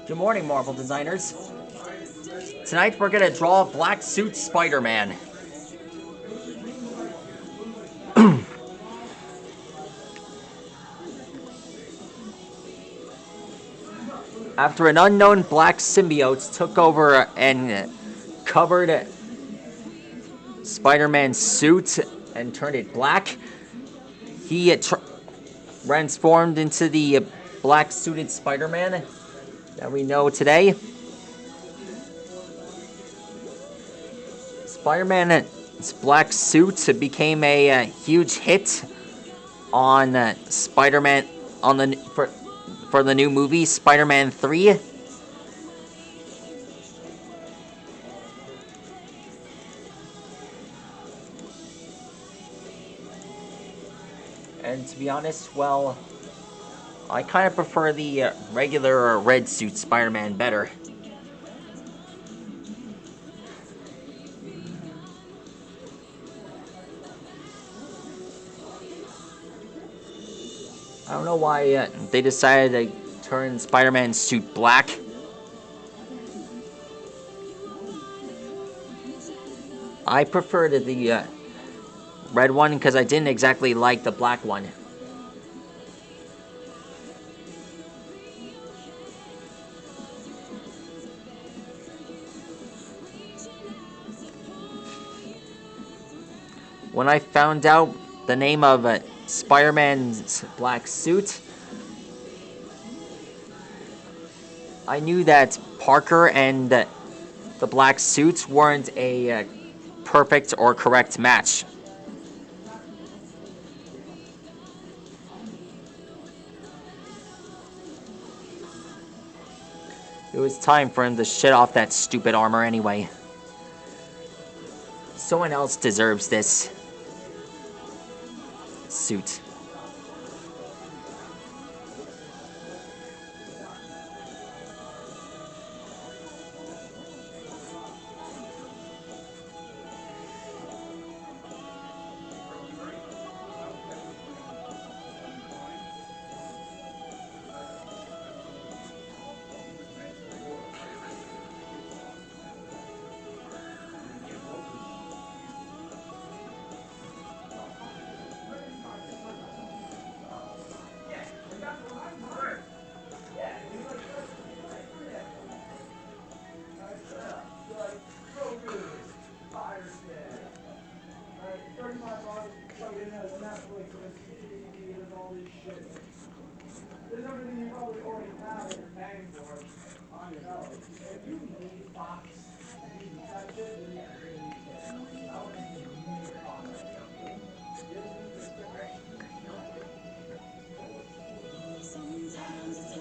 Good morning, Marvel designers. Tonight we're gonna draw a black suit Spider-Man. After an unknown black symbiote took over and covered Spider-Man's suit and turned it black, he transformed into the black-suited Spider-Man that we know today. Spider-Man's black suit became a huge hit on Spider-Man on the for the new movie Spider-Man 3. And to be honest, well, I kind of prefer the regular red suit Spider-Man better. I don't know why they decided to turn Spider-Man's suit black. I preferred the red one because I didn't exactly like the black one. When I found out the name of Spider-Man's black suit, I knew that Parker and the black suit weren't a perfect or correct match. It was time for him to shit off that stupid armor anyway. Someone else deserves this suit.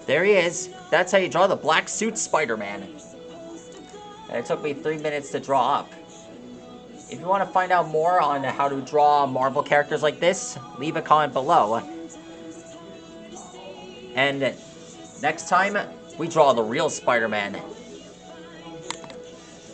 There he is. That's how you draw the black suit Spider-Man. And it took me 3 minutes to draw up. If you want to find out more on how to draw Marvel characters like this, leave a comment below. And next time, we draw the real Spider-Man.